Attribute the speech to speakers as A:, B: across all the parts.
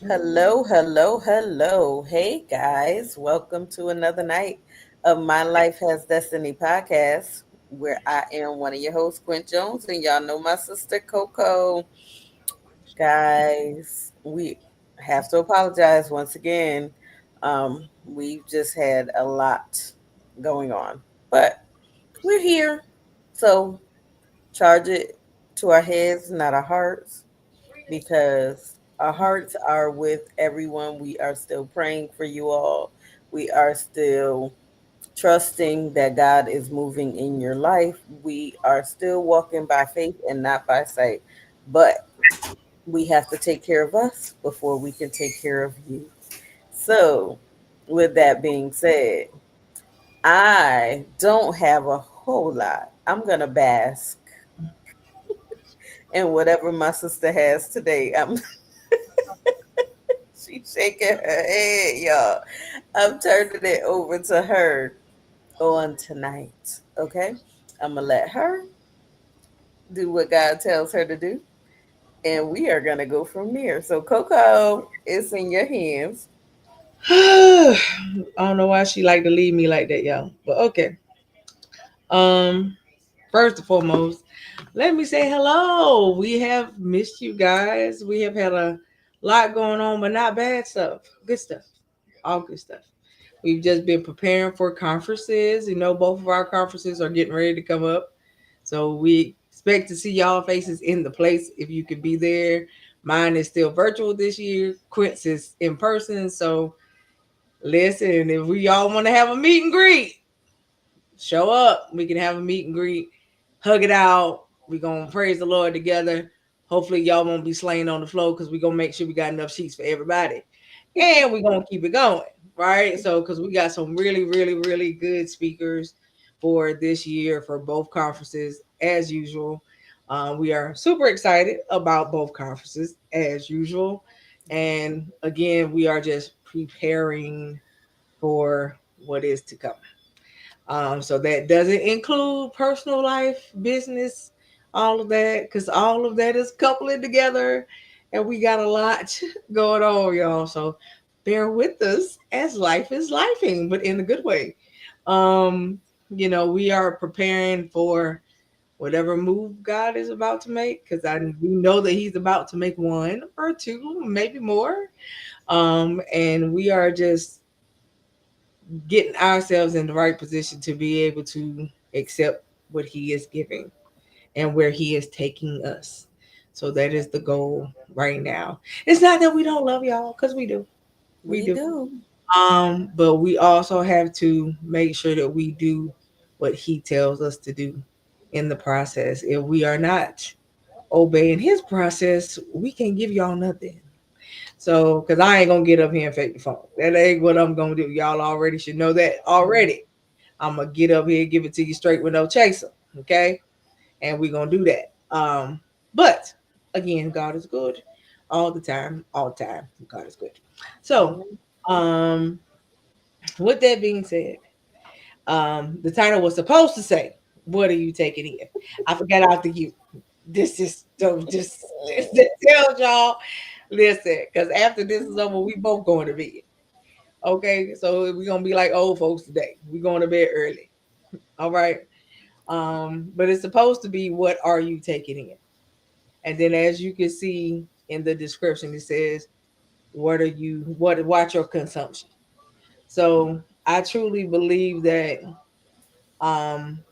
A: Hello, hello, hello. Hey guys, welcome to another night of My Life Has Destiny podcast, where I am one of your hosts, Quint Jones, and y'all know my sister Coco. Guys, we have to apologize once again. We've just had a lot going on, but we're here. So charge it to our heads, not our hearts, because our hearts are with everyone. We are still praying for you all. We are still trusting that God is moving in your life. We are still walking by faith and not by sight. But we have to take care of us before we can take care of you. So, with that being said, I don't have a whole lot. I'm going to bask in whatever my sister has today. She's shaking her head, y'all. I'm turning it over to her on tonight. Okay? I'm gonna let her do what God tells her to do, and we are gonna go from there. So, Coco, it's in your hands.
B: I don't know why she like to leave me like that, y'all. But okay. Um, First and foremost, let me say hello. We have missed you guys. We have had a lot going on, but not bad stuff. Good stuff. All good stuff. We've just been preparing for conferences. Both of our conferences are getting ready to come up. So we expect to see y'all faces in the place if you can be there. Mine is still virtual this year. Quince is in person. So listen, if we all want to have a meet and greet, show up. We can have a meet and greet, hug it out. We're going to praise the Lord together. Hopefully, y'all won't be slaying on the floor because we're going to make sure we got enough sheets for everybody. And we're going to keep it going, right? So, because we got some really, really, really good speakers for this year for both conferences, as usual. We are super excited about both conferences, as usual. And again, we are just preparing for what is to come. So that doesn't include personal life, business, all of that, because all of that is coupling together, and we got a lot going on, y'all. So bear with us as life is lifing, but in a good way. Um, we are preparing for whatever move God is about to make, because we know that He's about to make one or two, maybe more. And we are just getting ourselves in the right position to be able to accept what he is giving and where he is taking us. So that is the goal right now. It's not that we don't love y'all, because we do. We
A: We
B: do.
A: do.
B: But we also have to make sure that we do what he tells us to do in the process. If we are not obeying his process, we can't give y'all nothing. So, because I ain't gonna get up here and fake the phone. That ain't what I'm gonna do. Y'all already should know that already. I'm gonna get up here and give it to you straight with no chaser. Okay, and we're gonna do that. But again, God is good all the time. All the time, God is good. So,
A: Amen.
B: um, with that being said, the title was supposed to say, "What are you taking in?" I forgot after you. This is so just this tells y'all. Listen, because after this is over, we both going to bed. Okay, so we're gonna be like old folks today. We going to bed early. All right. But it's supposed to be, what are you taking in? And then as you can see in the description, it says, watch your consumption. So I truly believe that um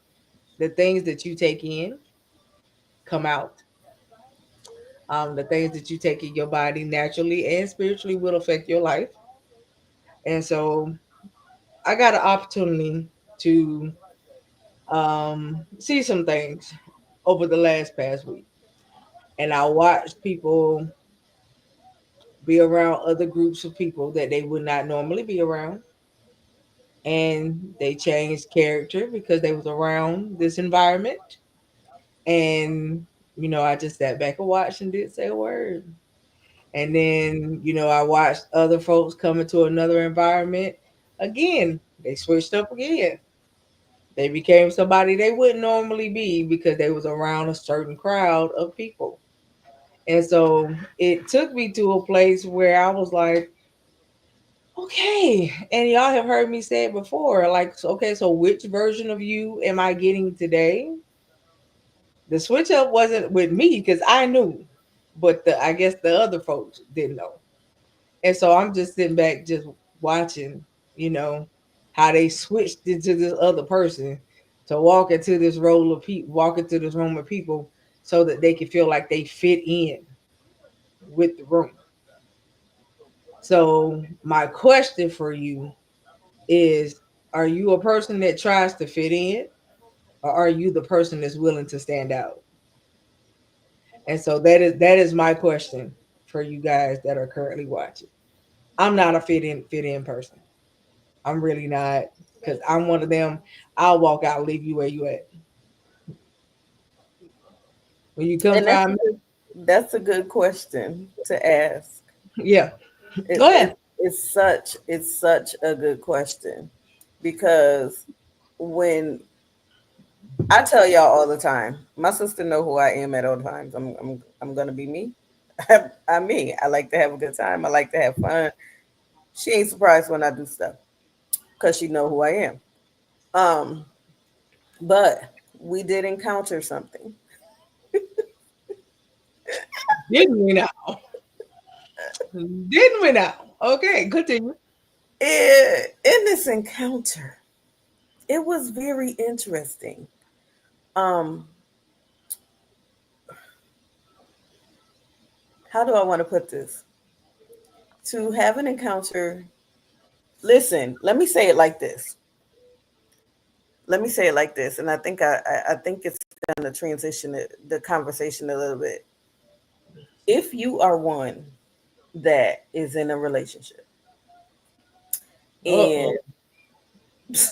B: the things that you take in come out. The things that you take in your body naturally and spiritually will affect your life. And so I got an opportunity to see some things over the last past week. And I watched people be around other groups of people that they would not normally be around. And they changed character because they was around this environment. And, I just sat back and watched and didn't say a word. And then, I watched other folks come into another environment. Again, they switched up again. They became somebody they wouldn't normally be because they was around a certain crowd of people. And so it took me to a place where I was like, okay. And y'all have heard me say it before. Like, okay, so which version of you am I getting today? The switch up wasn't with me because I knew, but I guess the other folks didn't know. And so I'm just sitting back, just watching, you know, how they switched into this other person to walk into this role of people, walk into this room of people, so that they can feel like they fit in with the room. So my question for you is, are you a person that tries to fit in, or are you the person that's willing to stand out? And so that is my question for you guys that are currently watching. I'm not a fit in person. I'm really not, because I'm one of them. I'll walk out, leave you where you at. When you come
A: And that's
B: find
A: that's a good question to ask.
B: me, yeah,
A: It,
B: go
A: it
B: ahead.
A: it's such a good question because when I tell y'all all the time, my sister know who I am at all times. I'm gonna be me. I'm me. I like to have a good time. I like to have fun. She ain't surprised when I do stuff because she know who I am. Um, but we did encounter something.
B: Didn't we now? Didn't we now? Okay, continue.
A: In this encounter, it was very interesting. Um, how do I want to put this? To have an encounter. Listen, let me say it like this. Let me say it like this, and I think it's going to transition the conversation a little bit. If you are one that is in a relationship
B: Uh
A: and
B: oh.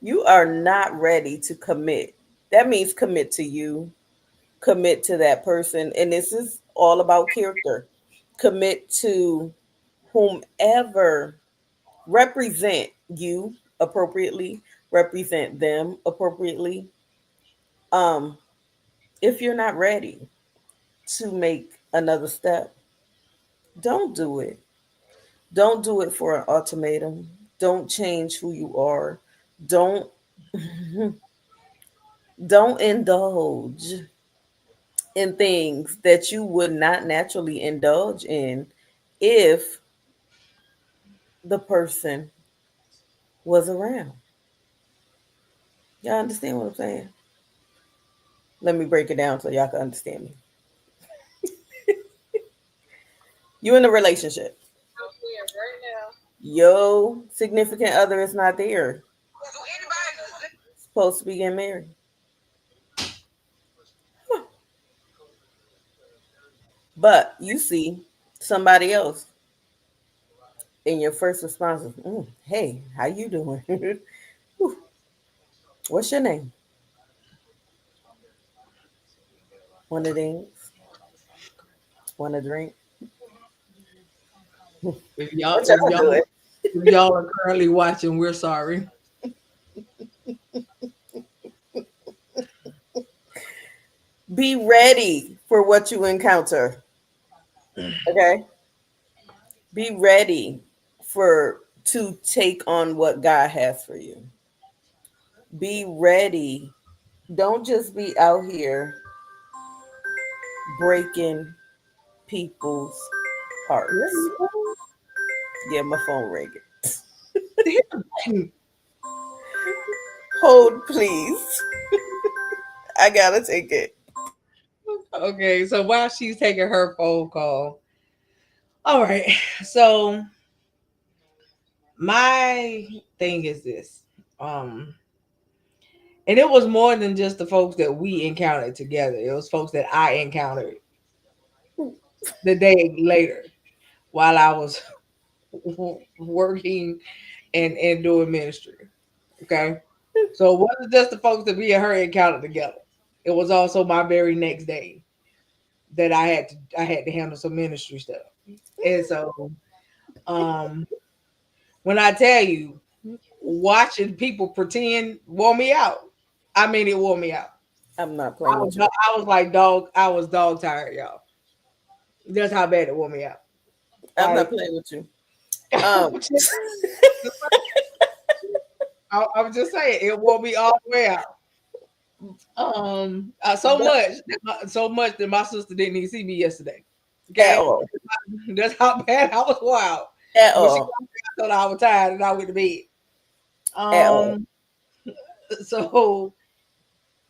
A: you are not ready to commit, that means commit to you, commit to that person, and this is all about character. Commit to whomever represent you appropriately, represent them appropriately. Um, if you're not ready to make another step, don't do it. Don't do it for an ultimatum. Don't change who you are. Don't don't indulge in things that you would not naturally indulge in if the person was around. Y'all understand what I'm saying? Let me break it down so y'all can understand me. You in a relationship. Your significant other is not there. Supposed to be getting married. But you see somebody else, and your first response is, "Hey, how you doing? Whew, what's your name? Want a dance? Want a drink?
B: If y'all,
A: What
B: if
A: y'all
B: y'all,
A: doing?
B: if y'all are currently watching, we're sorry.
A: Be ready for what you encounter. Okay, be ready for to take on what God has for you. Be ready. Don't just be out here breaking people's
B: Where
A: hearts.
B: you going?
A: Yeah, my phone ringing.
B: Hit the button.
A: Hold, please. I gotta take it.
B: Okay, so while she's taking her phone call, all right. So my thing is this, um, and it was more than just the folks that we encountered together. It was folks that I encountered the day later while I was working and doing ministry. Okay, so it wasn't just the folks that we and her encountered together. It was also my very next day that I had to handle some ministry stuff. And so um when I tell you, watching people pretend wore me out. I mean, it wore me out.
A: I'm not playing with you.
B: I was like dog. I was dog tired, y'all. That's how bad it wore me out.
A: I'm not
B: Like
A: playing with you.
B: I
A: Um,
B: was just saying, it wore me all the way out.
A: but
B: So much that my sister didn't even see me yesterday.
A: at
B: Okay,
A: all,
B: that's how bad I was wild.
A: at
B: But she
A: all,
B: thought I was tired and I went to bed.
A: at all.
B: Um, so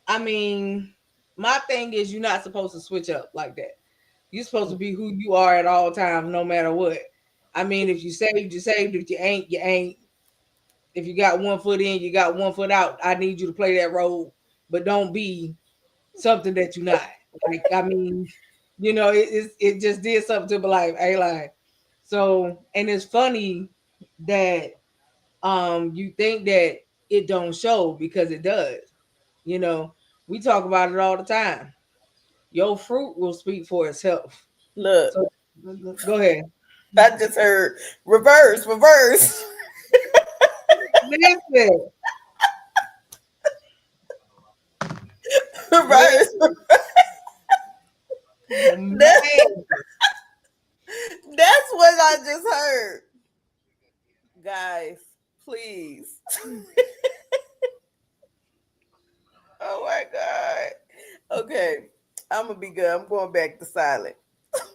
B: I mean, my thing is you're not supposed to switch up like that. You're supposed to be who you are at all times, no matter what. I mean, if you saved, you saved. If you ain't, you ain't. If you got one foot in, you got one foot out. I need you to play that role, but don't be something that you're not. Like, I mean, it just did something to my life. I ain't lying. So, and it's funny that you think that it don't show because it does. You know, we talk about it all the time. Your fruit will speak for itself.
A: Look,
B: So go ahead.
A: I just heard reverse, reverse,
B: Listen,
A: reverse.
B: listen,
A: That,
B: man.
A: that's what I just heard. Guys, please. Oh my God. Okay. I'm gonna be good. I'm going back to silent.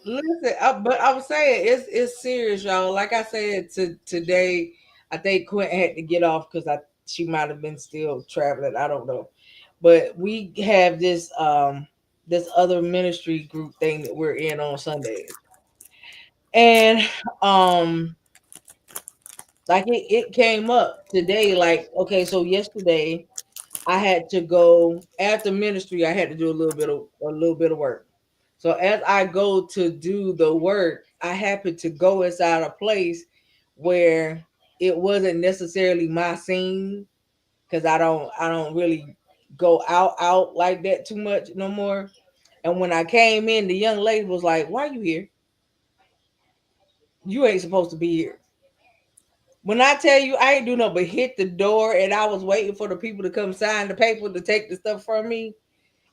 B: Listen, but I was saying it's serious, y'all. Like I said today, I think Quentin had to get off because I she might have been still traveling. I don't know, but we have this other ministry group thing that we're in on Sundays, and um like it came up today. Like okay, so yesterday I had to go after ministry. I had to do a little bit of work. So as I go to do the work, I happened to go inside a place where it wasn't necessarily my scene because I don't really go out like that too much no more. And when I came in, the young lady was like, "Why you here? You ain't supposed to be here." When I tell you I ain't do no but hit the door and I was waiting for the people to come sign the paper to take the stuff from me,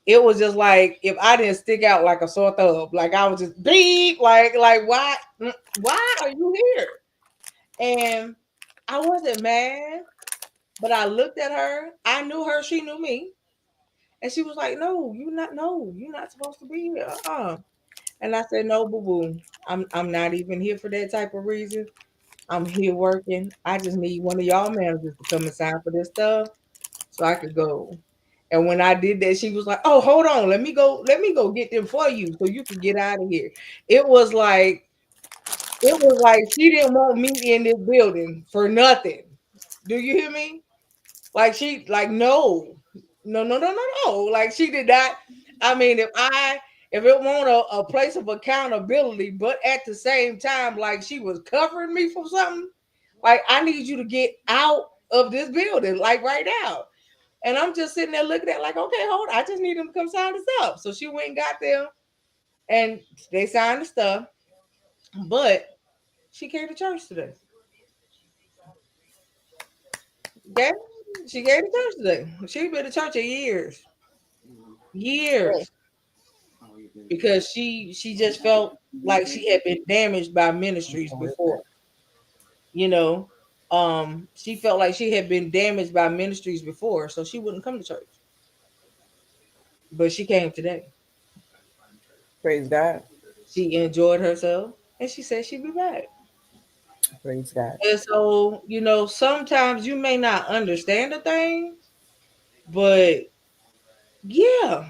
B: it was just like if I didn't stick out like a sore thumb, like I was just beep, like why are you here? And I wasn't mad, but I looked at her. I knew her, she knew me, and she was like, "No, you're not supposed to be here." And I said, "No, boo boo, I'm not even here for that type of reason. I'm here working. I just need one of y'all managers to come and sign for this stuff so I could go." And when I did that, she was like, "Oh, hold on, let me go get them for you so you can get out of here." It was like she didn't want me in this building for nothing. Do you hear me? Like she like no, no, no, no, no, no. Like she did not. I mean, if it want a place of accountability, but at the same time, like she was covering me from something. Like I need you to get out of this building, like right now. And I'm just sitting there looking at like, okay, hold on. I just need them to come sign this up. So she went and got them and they signed the stuff. But she came to church today. Okay? She came to church today. She's been to church in years. Years. Because she just felt like she had been damaged by ministries before. You know. She felt like she had been damaged by ministries before, so she wouldn't come to church. But she came today.
A: Praise God.
B: She enjoyed herself and she said she'd be back.
A: Praise God.
B: And so, sometimes you may not understand a thing, but yeah,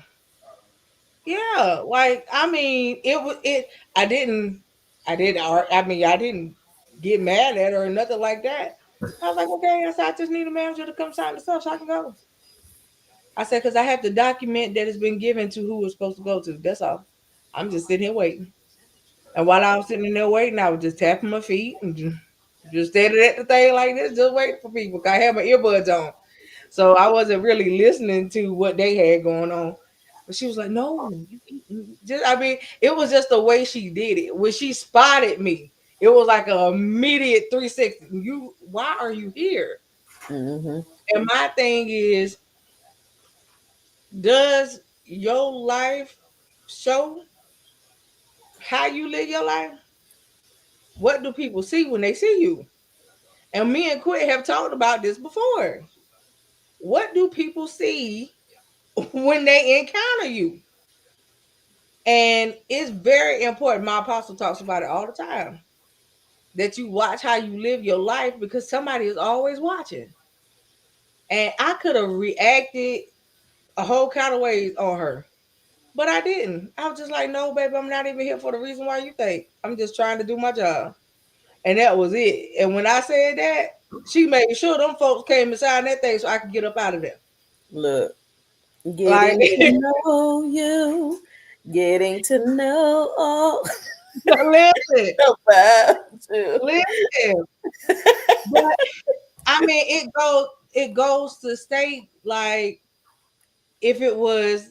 B: yeah. Like, I mean, it was it. I didn't get mad at her or nothing like that. I was like, okay. I said, I just need a manager to come sign the stuff so I can go. I said, because I have to document that it's been given to who it's supposed to go to. That's all. I'm just sitting here waiting. And while I was sitting in there waiting, I was just tapping my feet and just standing at the thing like this, just waiting for people. 'Cause I had my earbuds on. So I wasn't really listening to what they had going on. But she was like, no, I mean, it was just the way she did it. When she spotted me, it was like an immediate 360. Why are you here?
A: Mm-hmm.
B: And my thing is, Does your life show how you live your life? What do people see when they see you? And me and Quit have talked about this before. What do people see when they encounter you? And it's very important. My apostle talks about it all the time, that you watch how you live your life because somebody is always watching. And I could have reacted a whole kind of ways on her, but I didn't. I was just like, no, baby, I'm not even here for the reason why you think. I'm just trying to do my job. And that was it. And when I said that, she made sure them folks came inside that thing so I could get up out of there.
A: Look,
B: Like,
A: getting to know you, getting to know all
B: listen,
A: about you.
B: listen. But I mean, it goes to state like if it was.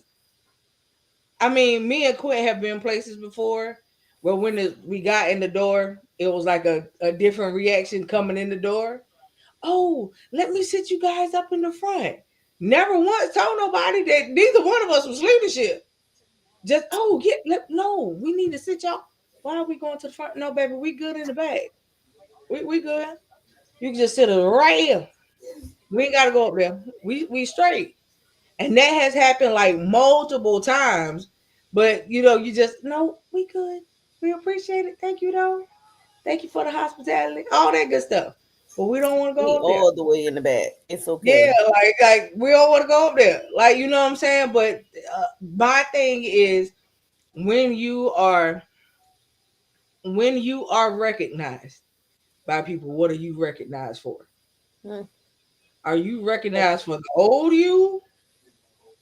B: I mean, me and Quinn have been places before where when we got in the door, it was like a different reaction coming in the door. Oh, let me sit you guys up in the front. Never once told nobody that neither one of us was leadership. Just no, we need to sit y'all. Why are we going to the front? No, baby, we good in the back. We good. You can just sit right here. We ain't gotta go up there. We straight. And that has happened like multiple times. But you just no, we good. We appreciate it. Thank you though. Thank you for the hospitality. All that good stuff. But we don't want to go
A: We
B: up there.
A: all the way in the back. It's
B: Yeah,
A: okay.
B: like we don't want to go up there. Like you know what I'm saying? But my thing is when you are recognized by people, what are you recognized for?
A: Hmm.
B: Are you recognized for the old you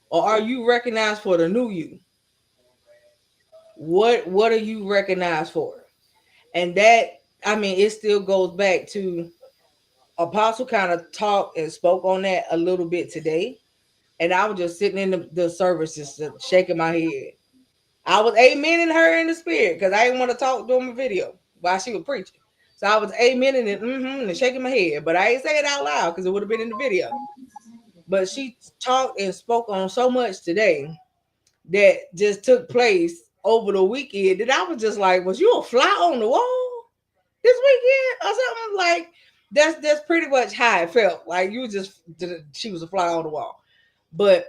B: or are you recognized for the new you? What are you recognized for? And that I mean it still goes back to Apostle kind of talked and spoke on that a little bit today. And I was just sitting in the service just shaking my head. I was amening her in the spirit because I didn't want to talk during my video while she was preaching. So I was amening it and shaking my head, but I ain't say it out loud because it would have been in the video. But she talked and spoke on so much today that just took place over the weekend that I was just like, was you a fly on the wall this weekend or something? Like that's pretty much how it felt. Like you just she was a fly on the wall. But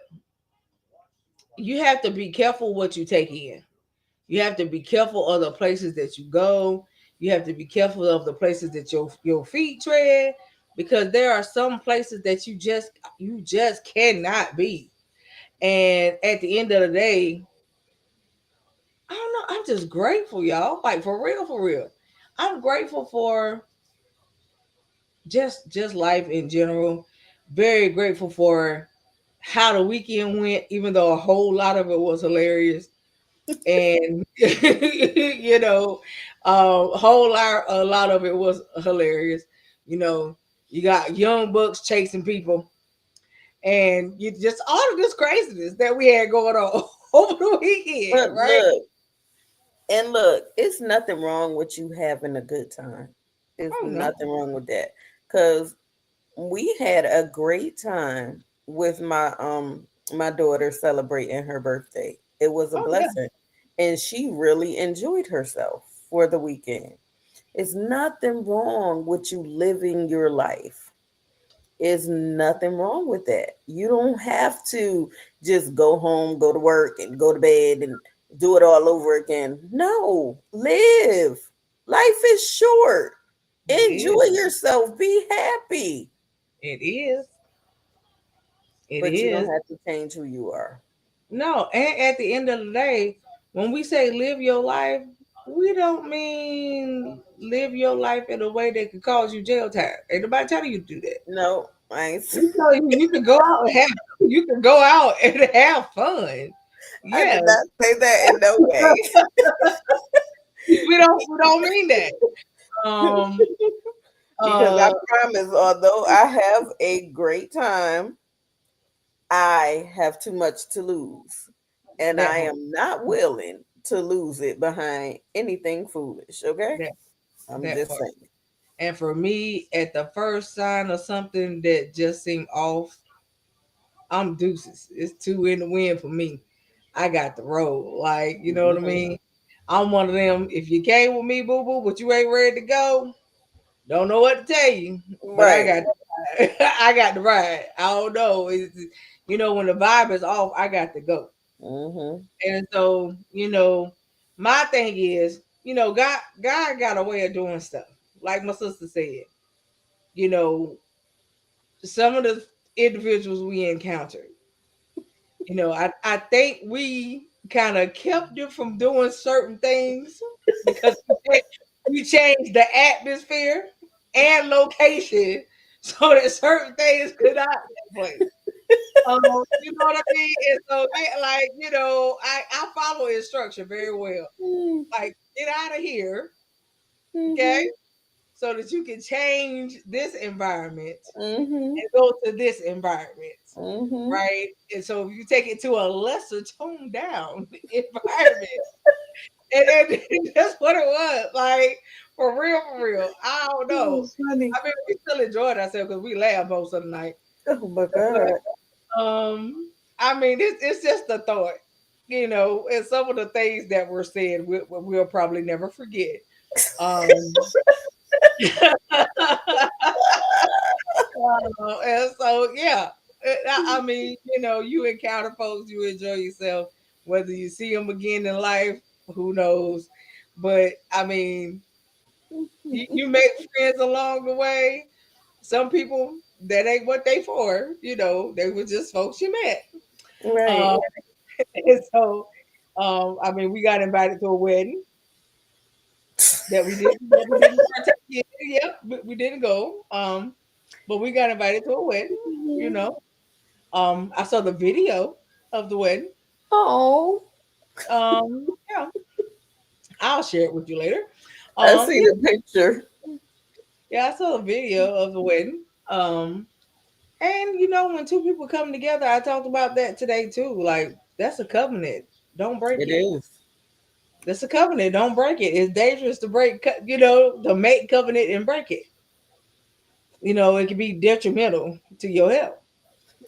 B: you have to be careful what you take in. You have to be careful of the places that you go. You have to be careful of the places that your feet tread because there are some places that you just cannot be. And at the end of the day, I don't know. I'm just grateful, y'all. Like for real, for real. I'm grateful for just life in general. Very grateful for how the weekend went, even though a whole lot of it was hilarious. And a lot of it was hilarious. You know, you got young bucks chasing people, and you just all of this craziness that we had going on over the
A: But
B: weekend, right?
A: look, it's nothing wrong with you having a good time. It's
B: Oh no,
A: nothing wrong with that. Cause we had a great time with my daughter celebrating her birthday. It was a
B: oh yeah,
A: blessing. And she really enjoyed herself for the weekend. It's nothing wrong with you living your life. Is nothing wrong with that. You don't have to just go home, go to work, and go to bed and do it all over again. No, live. Life is short.
B: it
A: Enjoy
B: is.
A: yourself. Be happy.
B: It is. It
A: But you don't
B: is.
A: have to change who you are.
B: No, and at the end of the day, when we say live your life, we don't mean live your life in a way that could cause you jail time. Ain't nobody telling you to do that.
A: No, I ain't.
B: We tell you you can go out and have you can go out and have fun.
A: I
B: Yeah,
A: did not say that in no way.
B: we don't mean that. Um
A: Because I
B: uh
A: promise, although I have a great time, I have too much to lose. And
B: that
A: I
B: part.
A: am not willing to lose it behind anything foolish. Okay?
B: That
A: I'm
B: that
A: just
B: part.
A: saying.
B: And for me, at the first sign of something that just seemed off, I'm deuces. It's two in the wind for me. I got the roll. Like, you know what I
A: Mhm.
B: mean? I'm one of them. If you came with me, boo boo, but you ain't ready to go, don't know what to tell you. But I
A: Right.
B: got I got the ride. I don't know. When the vibe is off, I got to go.
A: Mhm.
B: And so, my thing is, God got a way of doing stuff. Like my sister said, you know, some of the individuals we encountered, I think we kind of kept them from doing certain things because we changed the atmosphere and location so that certain things could not take place. You know what I mean? And so, like, I follow instruction very well. Like, get out of here, okay?
A: Mhm.
B: So that you can change this environment
A: Mhm.
B: and go to this environment,
A: Mhm.
B: right? And so if you take it to a lesser toned down environment, and that's what it was. Like, for real, for real. I don't know.
A: Oh, funny.
B: I mean, we still enjoyed ourselves because we laughed most of the night.
A: Oh my
B: But
A: God.
B: I mean, it's just a thought, and some of the things that were said, we'll probably never forget. Um, and so, yeah, I mean, you encounter folks, you enjoy yourself, whether you see them again in life, who knows? But I mean, you make friends along the way. Some people that ain't what they for, they were just folks you met.
A: Right.
B: Um, and so, I mean, we got invited to a wedding that we didn't partake in. Yep, we didn't go. But we got invited to a wedding. You
A: Mhm.
B: know, I saw the video of the wedding.
A: Oh,
B: Yeah, I'll share it with you later.
A: I see
B: Yeah,
A: the picture.
B: yeah, I saw a video of the wedding. And when two people come together, I talked about that today too. Like, that's a covenant. Don't break
A: It
B: it.
A: is.
B: That's a covenant. Don't break it. It's dangerous to to make covenant and break it. It can be detrimental to your health.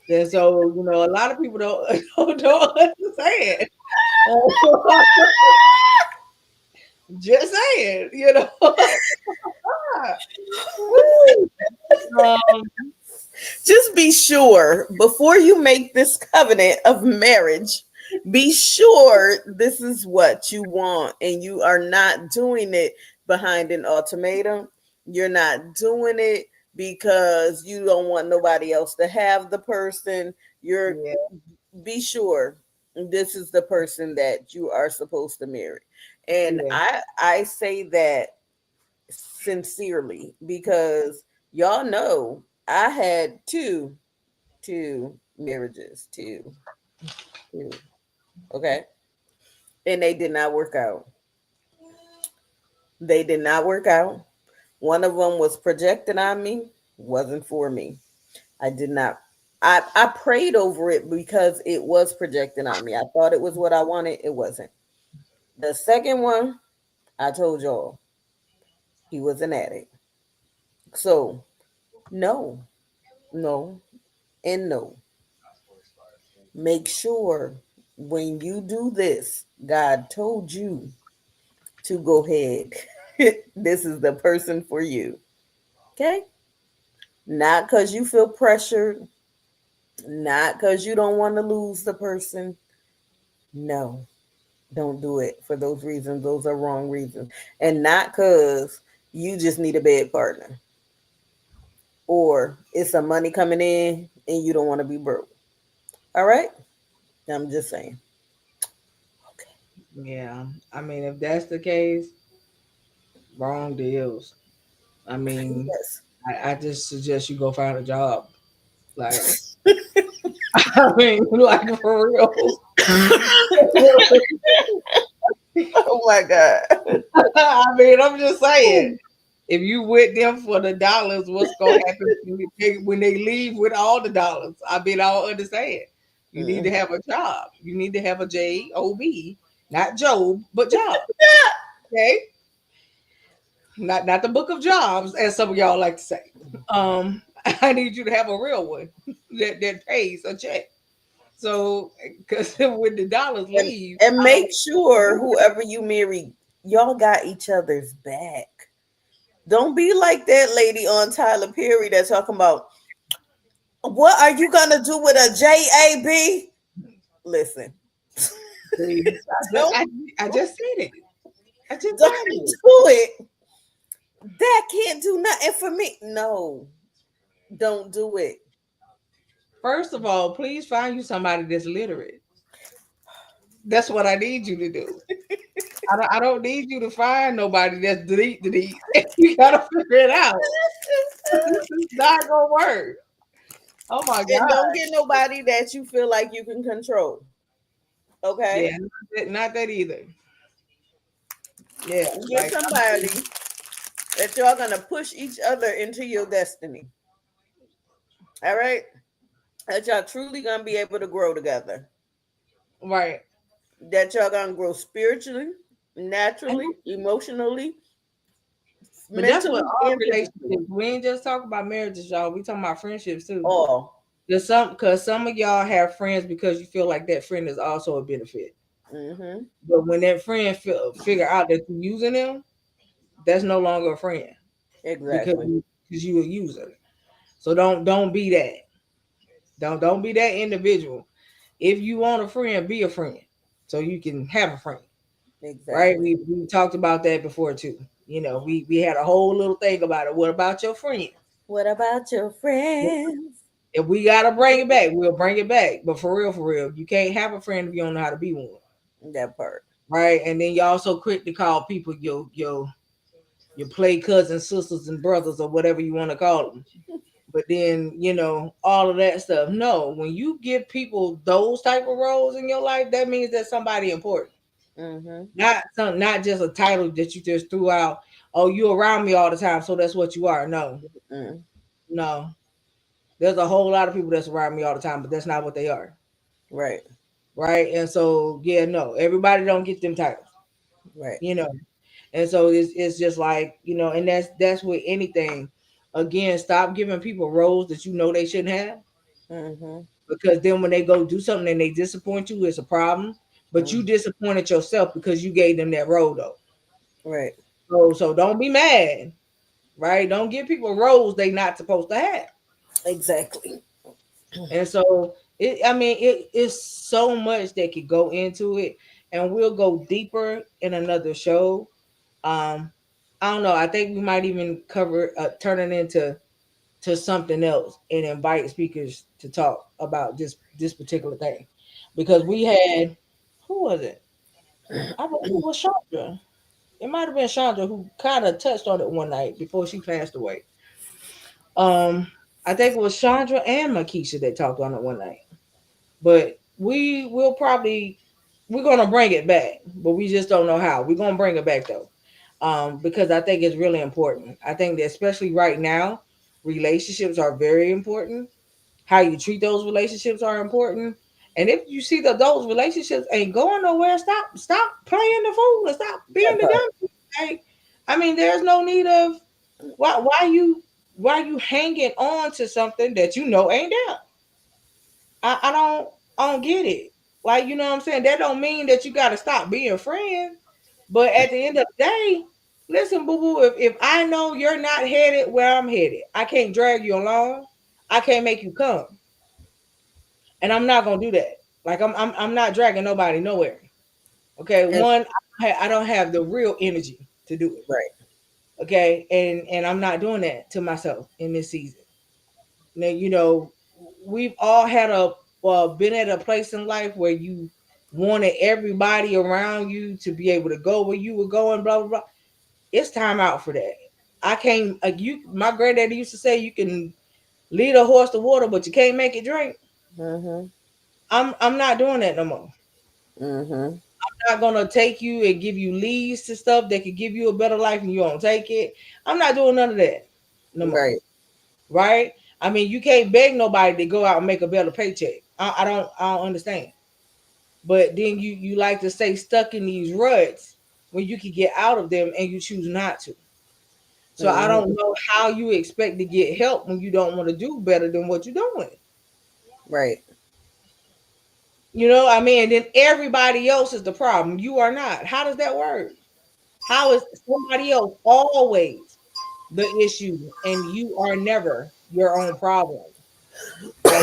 B: And so, a lot of people don't don't understand. Just saying, Woo. Um,
A: Just be sure before you make this covenant of marriage, be sure this is what you want and you are not doing it behind an ultimatum. You're not doing it because you don't want nobody else to have the person. You're
B: yeah,
A: Be sure this is the person that you are supposed to marry. And
B: yeah,
A: I say that sincerely because y'all know I had two marriages, two, okay, and they did not work out. They did not work out. One of them was projected on me, wasn't for me. I did not. I prayed over it because it was projected on me. I thought it was what I wanted. It wasn't. The second one, I told y'all, he was an addict. So no, no, and no. Make sure when you do this, God told you to go ahead. This is the person for you. Okay? Not because you feel pressured, not because you don't want to lose the person. No, don't do it for those reasons. Those are wrong reasons. And not because you just need a bed partner or it's some money coming in and you don't want to be broke. All right? I'm just saying. Okay.
B: yeah. I mean, if that's the case, wrong deals. I mean,
A: Yes.
B: I just suggest you go find a job. Like, I mean, like for real.
A: Oh my God.
B: I mean, I'm just saying. If you with them for the dollars, what's gonna happen when they leave with all the dollars? I mean, I don't understand. You need to
A: Mm.
B: have a job. You need to have a job, not Job, but job. Okay, not the book of jobs, as some of y'all like to say. Um, I need you to have a real one that pays a check. So, because when the dollars
A: and
B: leave,
A: and
B: I don't
A: make sure whoever you marry, y'all got each other's back. Don't be like that lady on Tyler Perry that's talking about what are you gonna do with a JAB? Listen,
B: please.
A: don't
B: I just said it. I just
A: don't
B: said it.
A: do it. That can't do nothing for me. No, don't do it.
B: First of all, please find you somebody that's literate. That's what I need you to do. I don't need you to find nobody that's delete. You gotta figure it out. This is not gonna work. Oh my
A: And
B: god.
A: don't get nobody that you feel like you can control. Okay?
B: Yeah, not that either. Yeah,
A: Get
B: like
A: somebody that y'all gonna push each other into your destiny. All right? That y'all truly gonna be able to grow together.
B: right.
A: That y'all gonna grow spiritually,
B: And
A: naturally, emotionally,
B: but that's what
A: mentally,
B: all
A: and physically.
B: relationships. We ain't just talking about marriages, y'all. We talking about friendships too.
A: All.
B: There's some because some of y'all have friends because you feel like that friend is also a benefit.
A: Mm-hmm.
B: But when that friend figure out that you're using them, that's no longer a friend because
A: Exactly.
B: because you a user. So don't be that. Don't be that individual. If you want a friend, be a friend, so you can have a friend. Right?
A: Exactly.
B: We talked about that before too. We had a whole little thing about it. What about your friend?
A: What about your friends?
B: If we gotta bring it back, we'll bring it back. But for real, you can't have a friend if you don't know how to be one.
A: That part.
B: Right? And then you also quick to call people your play cousins, sisters, and brothers, or whatever you want to call them. But then all of that stuff. No, when you give people those type of roles in your life, that means that somebody important.
A: Mm-hmm.
B: Not just a title that you just threw out. Oh, you around me all the time, so that's what you are. No,
A: Mm.
B: no. There's a whole lot of people that's around me all the time, but that's not what they are.
A: Right.
B: Right? And so yeah, no, everybody don't get them titles.
A: Right.
B: You know. And so it's just like, and that's with anything. Again, stop giving people roles that you know they shouldn't have.
A: Mm-hmm.
B: Because then when they go do something and they disappoint you, it's a problem. But you
A: Mm.
B: disappointed yourself because you gave them that role though.
A: Right.
B: So don't be mad, right? Don't give people roles they not supposed to have.
A: Exactly.
B: And so it's so much that could go into it, and we'll go deeper in another show. Um, I don't know. I think we might even cover turn it into something else and invite speakers to talk about this particular thing, because we had, who was it? I believe it was Chandra. It might have been Chandra who kind of touched on it one night before she passed away. Um, I think it was Chandra and Makisha that talked on it one night. But we will probably we're gonna bring it back, but we just don't know how. We're gonna bring it back though, because I think it's really important. I think that especially right now, relationships are very important. How you treat those relationships are important. And if you see that those relationships ain't going nowhere, stop playing the fool and stop being
A: That
B: the
A: part.
B: dumb. Hey, I mean, there's no need of why you hanging on to something that you know ain't there. I don't get it. Like, you know what I'm saying? That don't mean that you gotta stop being friends. But at the end of the day, listen, boo boo, if I know you're not headed where I'm headed, I can't drag you along. I can't make you come. And I'm not gonna do that. Like I'm not dragging nobody nowhere. Okay.
A: And
B: One, I don't have the real energy to do it.
A: right.
B: Okay. And I'm not doing that to myself in this season. Now, we've all had been at a place in life where you wanted everybody around you to be able to go where you were going, blah blah blah. It's time out for that. I can't. My granddaddy used to say you can lead a horse to water, but you can't make it drink.
A: Mm-hmm.
B: I'm not doing that no more.
A: Mm-hmm.
B: I'm not gonna take you and give you leads to stuff that could give you a better life, and you don't take it. I'm not doing none of that no more.
A: Right.
B: Right? I mean, you can't beg nobody to go out and make a better paycheck. I don't understand. But then you like to stay stuck in these ruts when you can get out of them and you choose not to. So I
A: Mhm.
B: don't know how you expect to get help when you don't want to do better than what you're doing.
A: Right.
B: You know, I mean, and then everybody else is the problem. You are not. How does that work? How is somebody else always the issue and you are never your own problem? Like,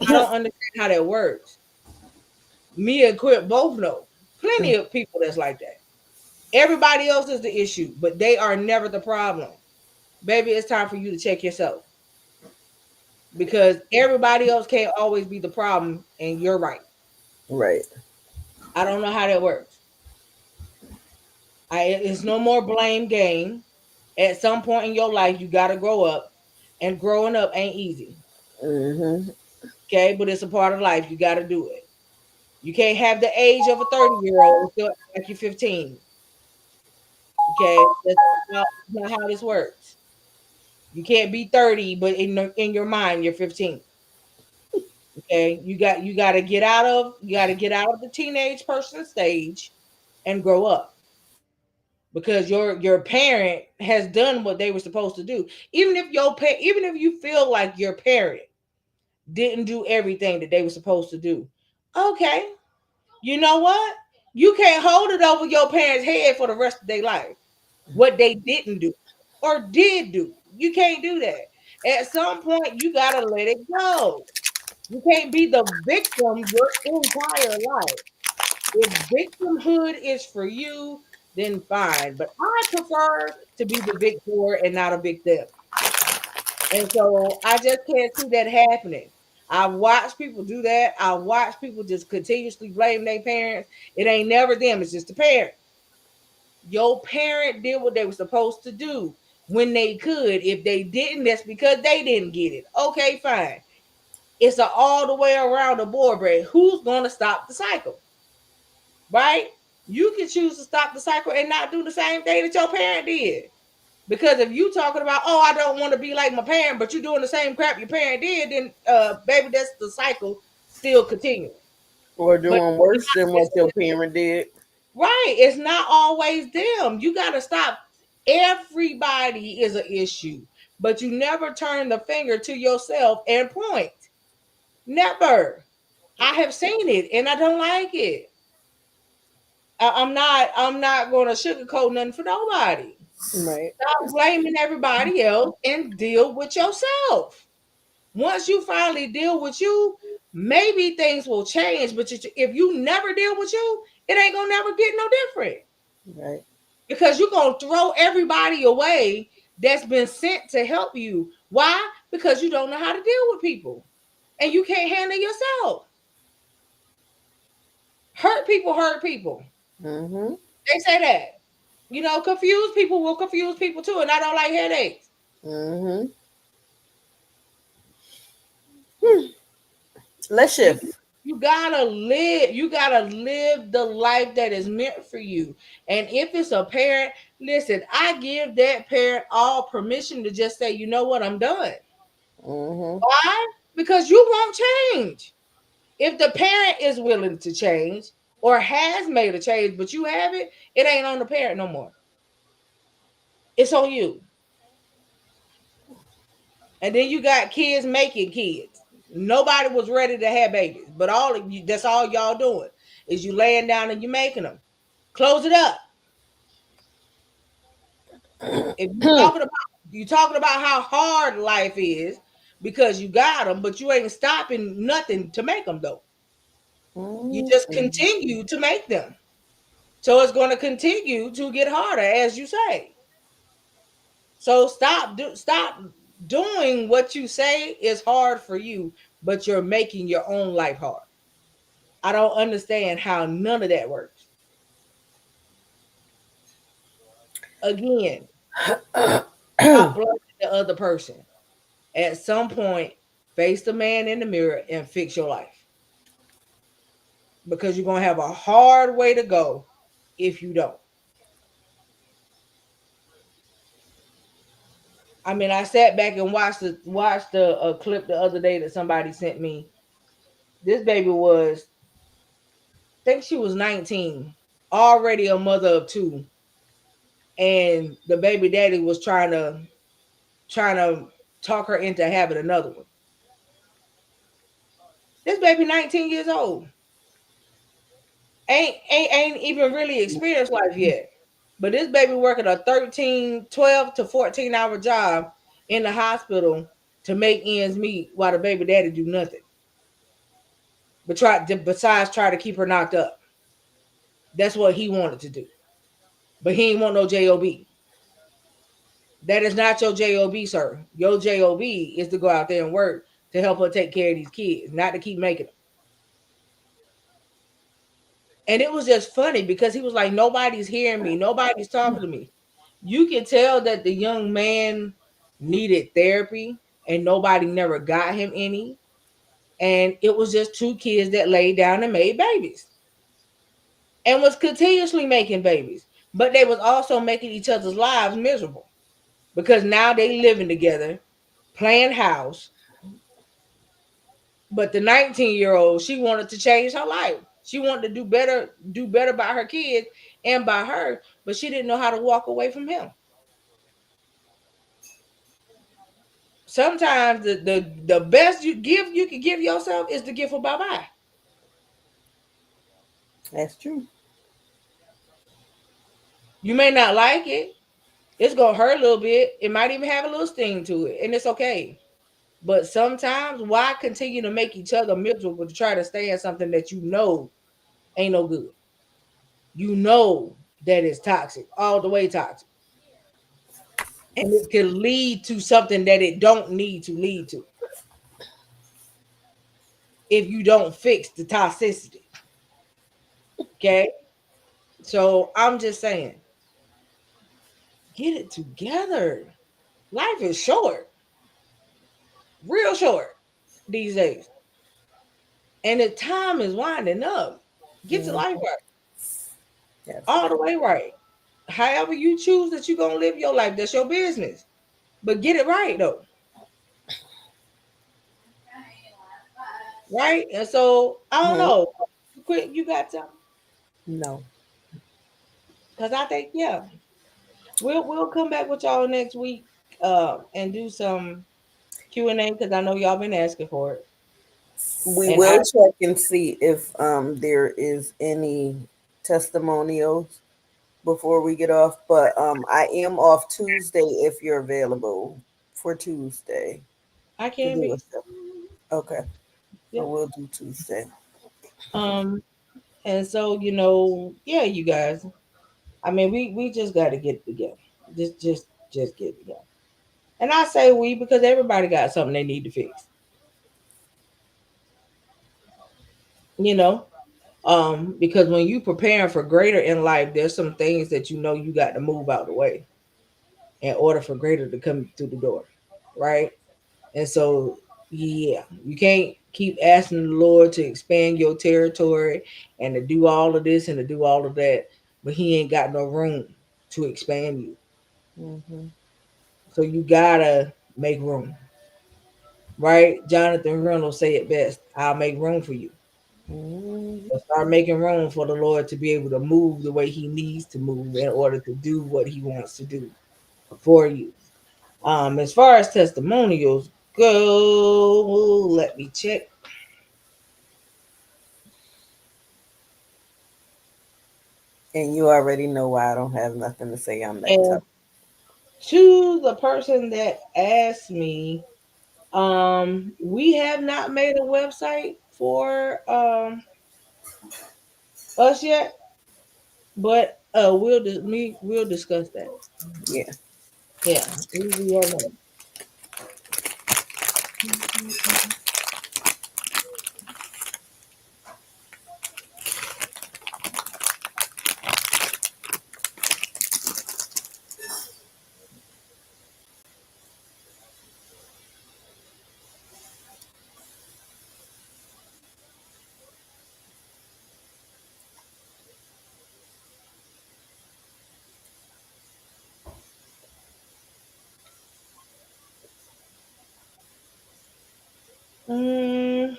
B: I don't understand how that works. Me and Quip both know plenty of people that's like that. Everybody else is the issue, but they are never the problem. Baby, it's time for you to check yourself because everybody else can't always be the problem and you're right.
A: Right.
B: I don't know how that works. It's no more blame game. At some point in your life, you got to grow up, and growing up ain't easy.
A: Mhm.
B: Okay, but it's a part of life. You got to do it. You can't have the age of a 30-year-old and still act like you're 15. Okay, that's not how this works. You can't be 30, but in your mind you're 15. Okay, you got to get out of the teenage person stage and grow up because your parent has done what they were supposed to do. Even if you feel like your parent didn't do everything that they were supposed to do, okay, you know what? You can't hold it over your parents' head for the rest of their life. What they didn't do or did do, you can't do that. At some point, you gotta let it go. You can't be the victim your entire life. If victimhood is for you, then fine. But I prefer to be the victor and not a victim. And so I just can't see that happening. I watch people do that. I watch people just continuously blame their parents. It ain't never them, it's just the parent. Your parent did what they were supposed to do when they could. If they didn't, that's because they didn't get it. Okay, fine. It's a all the way around the board, Brad. Who's going to stop the cycle? Right? You can choose to stop the cycle and not do the same thing that your parent did. Because if you talking about, oh, I don't want to be like my parent, but you're doing the same crap your parent did, then baby, that's the cycle still continuing.
A: Or
B: But
A: doing worse than what your parent did.
B: right, it's not always them. You got to stop. Everybody is an issue, but you never turn the finger to yourself and point. Never. I have seen it, and I don't like it. I'm not going to sugarcoat nothing for nobody.
A: Right.
B: Stop blaming everybody else and deal with yourself. Once you finally deal with you, maybe things will change. But if you never deal with you, it ain't gonna never get no different
A: Right.
B: because you're gonna throw everybody away that's been sent to help you. Why? Because you don't know how to deal with people and you can't handle yourself. Hurt people hurt people.
A: Mhm.
B: They say that. You know, confused people will confuse people too, and I don't like headaches.
A: Mhm. Hmm. Let's
B: You
A: shift.
B: you gotta live the life that is meant for you. And if it's a parent, listen, I give that parent all permission to just say, you know what, I'm done.
A: Mhm.
B: Why? Because you won't change. If the parent is willing to change or has made a change, but you haven't, it ain't on the parent no more. It's on you. And then you got kids making kids. Nobody was ready to have babies, but all of you, that's all y'all doing is you laying down and you making them. Close it up. If you talking about how hard life is because you got them, but you ain't stopping nothing to make them though. You just
A: Mhm.
B: continue to make them. So it's going to continue to get harder, as you say. So stop doing what you say is hard for you, but you're making your own life hard. I don't understand how none of that works. Again, stop blaming the other person. At some point, face the man in the mirror and fix your life because you're gonna have a hard way to go if you don't. I mean, I sat back and watched the clip the other day that somebody sent me. This baby was, I think she was 19, already a mother of two, and the baby daddy was trying to talk her into having another one. This baby 19 years old. Ain't even really experienced life yet. But this baby working a 13, 12 to 14-hour job in the hospital to make ends meet while the baby daddy do nothing. Besides try to keep her knocked up. That's what he wanted to do. But he ain't want no job. That is not your job, sir. Your job is to go out there and work to help her take care of these kids, not to keep making them. And it was just funny because he was like, nobody's hearing me, nobody's talking to me. You can tell that the young man needed therapy and nobody never got him any. And it was just two kids that laid down and made babies and was continuously making babies. But they was also making each other's lives miserable because now they living together, playing house. But the 19-year-old, she wanted to change her life. She wanted to do better by her kids and by her, but she didn't know how to walk away from him. Sometimes the best you can give yourself is to give her bye bye.
A: That's true.
B: You may not like it. It's gonna hurt a little bit. It might even have a little sting to it, and it's okay. But sometimes, why continue to make each other miserable to try to stay in something that you know ain't no good? You know that it's toxic, all the way toxic, and it can lead to something that it don't need to lead to if you don't fix the toxicity. Okay, so I'm just saying, get it together. Life is short, real short these days, and the time is winding up. Get your life
A: Mhm.
B: right,
A: Yes.
B: all the way right. However you choose that you're gonna live your life, that's your business. But get it right though, right? And so I don't
A: Mhm.
B: know. Quick, you got something?
A: No.
B: Because I think yeah, we'll come back with y'all next week and do some Q&A because I know y'all been asking for it.
A: We
B: And I
A: will check and see if there is any testimonials before we get off. But I am off Tuesday if you're available for Tuesday
B: I
A: to
B: can
A: do a
B: be.
A: show. Okay. So
B: Yeah.
A: we'll do Tuesday.
B: Um and so yeah, you guys. I mean we just gotta get it together. Just get it together. And I say we because everybody got something they need to fix. You know? Because when you preparing for greater in life, there's some things that you got to move out of the way in order for greater to come through the door. Right? And so, yeah, you can't keep asking the Lord to expand your territory and to do all of this and to do all of that, but He ain't got no room to expand you.
A: Hmm.
B: So you gotta make room, right? Jonathan Reynolds say it best: "I'll make room for you."
A: Hmm.
B: So start making room for the Lord to be able to move the way He needs to move in order to do what He wants to do for you. As far as testimonials go, let me check.
A: And you already know why I don't have nothing to say on that
B: And
A: topic.
B: to the person that asked me, we have not made a website for us yet, but we'll discuss that.
A: Yeah.
B: Yeah, we haven't. Mm,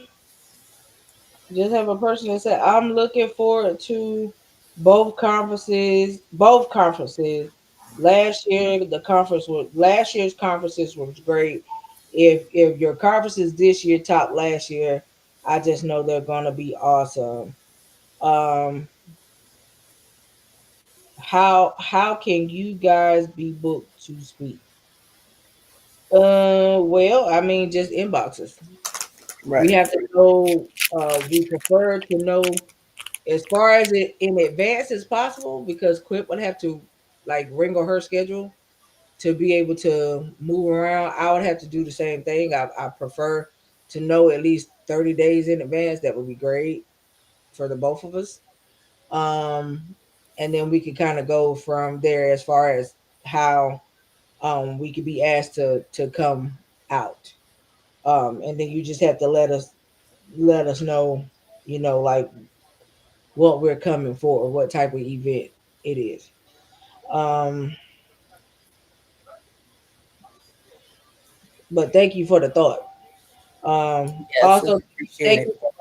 B: just have a person that said I'm looking forward to both conferences. Both conferences. Last year's conferences was great. If your conferences this year top last year, I just know they're gonna be awesome. Um, how can you guys be booked to speak? Well, I mean, just inboxes. We
A: Right.
B: have to know. We prefer to know as far as it in advance as possible because Quip would have to like wrangle her schedule to be able to move around. I would have to do the same thing. I prefer to know at least 30 days in advance. That would be great for the both of us. Um, and then we could kind of go from there as far as how we could be asked to come out. And then you just have to let us know, like what we're coming for, what type of event it is. Um, but thank you for the thought.
A: Yes, we
B: Also,
A: appreciate
B: thank
A: it.
B: you for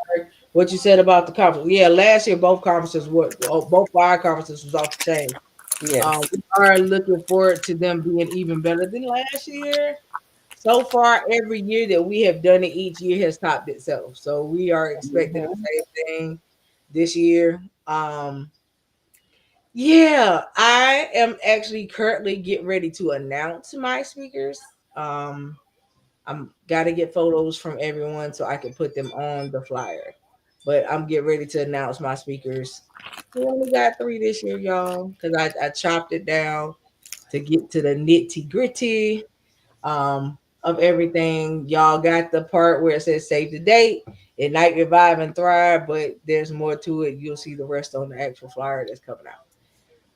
B: what you said about the conference. Yeah, last year both of our conferences was off the chain.
A: Yes.
B: We are looking forward to them being even better than last year. So far, every year that we have done it, each year has topped itself. So we are expecting the
A: Mhm.
B: same thing this year. Yeah, I am actually currently getting ready to announce my speakers. Um, I'm got to get photos from everyone so I can put them on the flyer. But I'm getting ready to announce my speakers. We only got 3 this year, y'all, because I chopped it down to get to the nitty gritty of everything. Y'all got the part where it says save the date, ignite, revive, and thrive, but there's more to it. You'll see the rest on the actual flyer that's coming out.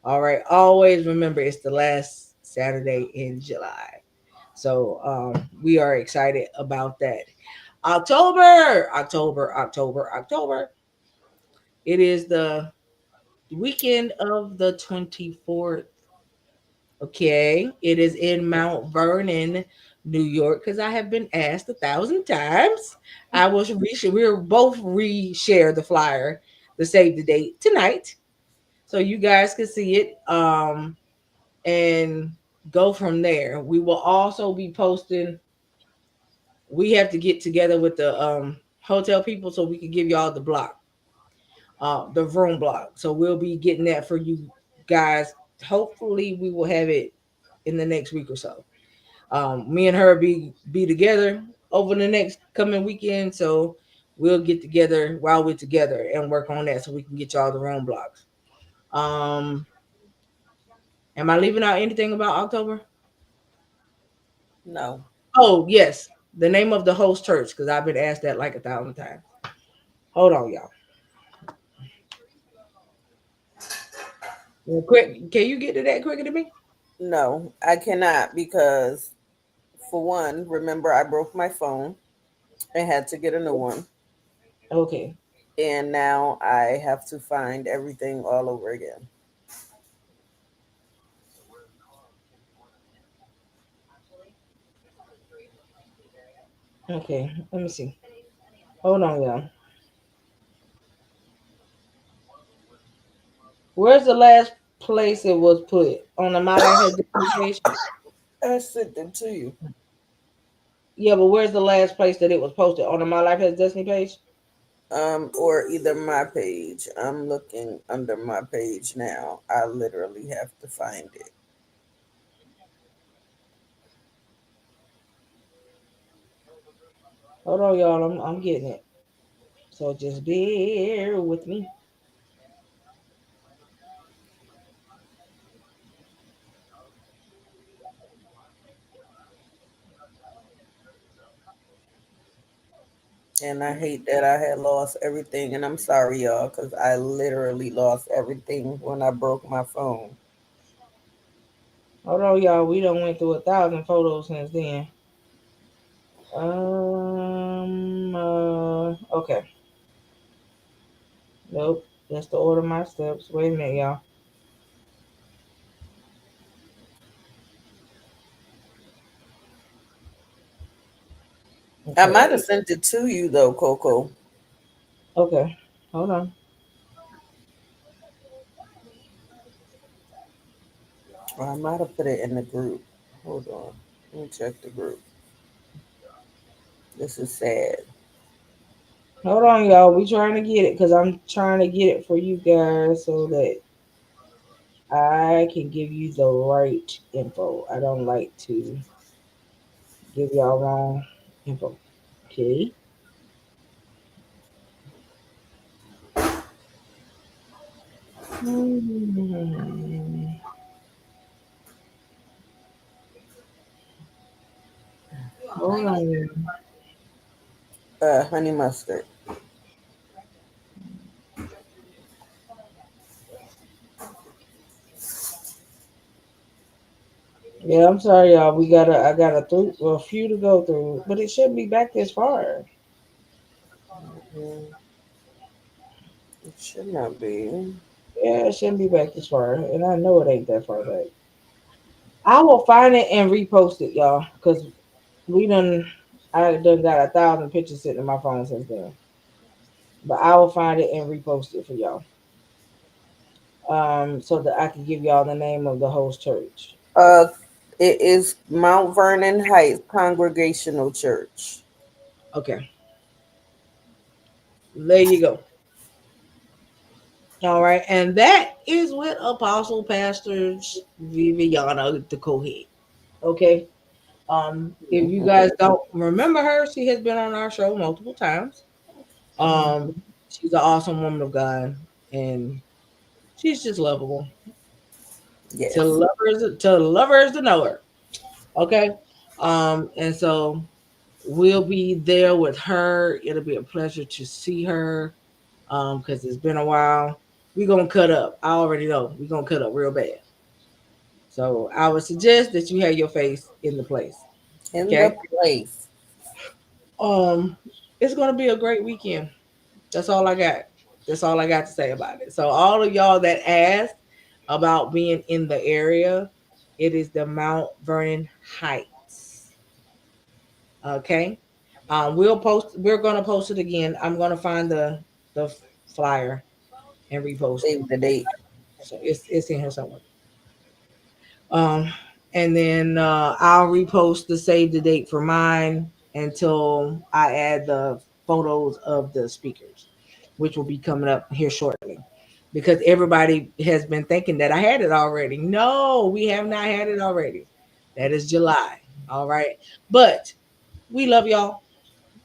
B: All right. Always remember it's the last Saturday in July. So we are excited about that. October, October, October, October. It is the weekend of the 24th. Okay. It is in Mount Vernon, New York, because I have been asked 1,000 times. We'll both reshare the flyer, the save the date tonight. So you guys can see it. And go from there. We will also be posting. We have to get together with the hotel people so we can give y'all the room block. So we'll be getting that for you guys. Hopefully, we will have it in the next week or so. Me and her be together over the next coming weekend, so we'll get together while we're together and work on that so we can get y'all the room blocks. Um, am I leaving out anything about October?
A: No.
B: Oh, yes. The name of the host church, because I've been asked that like 1,000 times. Hold on, y'all. Quick, can you get to that quicker than me?
A: No, I cannot because, for one, remember I broke my phone and had to get a new one.
B: Okay.
A: And now I have to find everything all over again.
B: Okay. Let me see. Hold on, y'all. Where's the last place it was put? On the My Life Has Destiny page?
A: I sent it to you.
B: Yeah, but where's the last place that it was posted? On the My Life Has Destiny page?
A: Or either my page. I'm looking under my page now. I literally have to find it.
B: Hold on, y'all. I'm getting it. So just bear with me.
A: And I hate that I had lost everything. And I'm sorry, y'all, because I literally lost everything when I broke my phone.
B: Hold on, y'all. We done went through 1,000 photos since then. Okay. Nope. That's the order of my steps. Wait a minute, y'all.
A: I might have
B: Okay.
A: sent it to you, though, Coco.
B: Okay. Hold on.
A: Or I might have put it in the group. Hold on. Let me check the group. This is sad.
B: Hold on, y'all. We trying to get it because I'm trying to get it for you guys so that I can give you the right info. I don't like to give y'all wrong info. Okay. Hmm. Hold on.
A: Honey mustard.
B: Yeah, I'm sorry, y'all. I got a few to go through, but it shouldn't be back this far.
A: Mm, it should not be.
B: Yeah, it shouldn't be back this far, and I know it ain't that far back. I will find it and repost it, y'all, because we done. I done got 1,000 pictures sitting in my phone since then. But I will find it and repost it for y'all, so that I can give y'all the name of the host church.
A: Uh, it is Mount Vernon Heights Congregational Church.
B: Okay, there you go. All right, and that is with Apostle Pastors Viviana the co-head. Okay. If you guys don't remember her, she has been on our show multiple times. Um,
A: Mhm.
B: she's an awesome woman of God, and she's just lovable.
A: Yes.
B: To the lovers to know her. Okay. And so we'll be there with her. It'll be a pleasure to see her. Because it's been a while. We're gonna cut up. I already know we're gonna cut up real bad. So I would suggest that you have your face in the place.
A: In the
B: Okay.
A: place.
B: Um, it's gonna be a great weekend. That's all I got. That's all I got to say about it. So all of y'all that asked about being in the area, it is the Mount Vernon Heights. Okay. We're gonna post it again. I'm gonna find the flyer and repost it.
A: Save the date.
B: So it's in here somewhere. Um, and then I'll repost the save the date for mine until I add the photos of the speakers, which will be coming up here shortly. Because everybody has been thinking that I had it already. No, we have not had it already. That is July. All right. But we love y'all.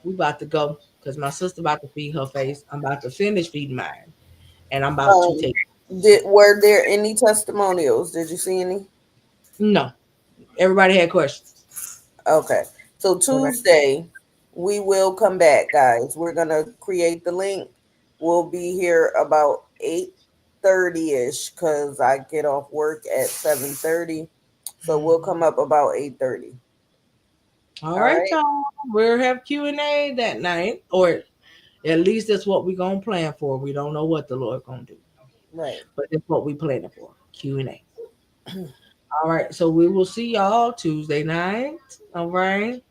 B: We about to go because my sister about to feed her face. I'm about to finish feeding mine. And I'm about to
A: Um,
B: take
A: were there any testimonials? Did you see any?
B: no. Everybody had questions.
A: Okay. So
B: Everybody.
A: Tuesday, we will come back, guys. We're gonna create the link. We'll be here about 8:30 ish because I get off work at 7:30. So we'll come up about 8:30.
B: All
A: All
B: right,
A: right.
B: y'all. We'll have Q&A that night, or at least that's what we're gonna plan for. We don't know what the Lord gonna do,
A: Right.
B: but that's what we planning for. Q&A. All right, so we will see y'all Tuesday night. All right,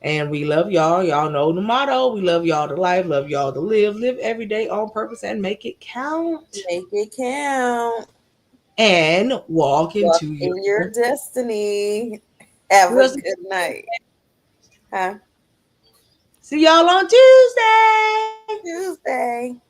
B: and we love y'all. Y'all know the motto: we love y'all to life, love y'all to live, live every day on purpose, and make it count,
A: Make it count.
B: and walk
A: Walk
B: into your.
A: in your destiny. Have a
B: We'll
A: good night. Huh?
B: see y'all on Tuesday.
A: Tuesday.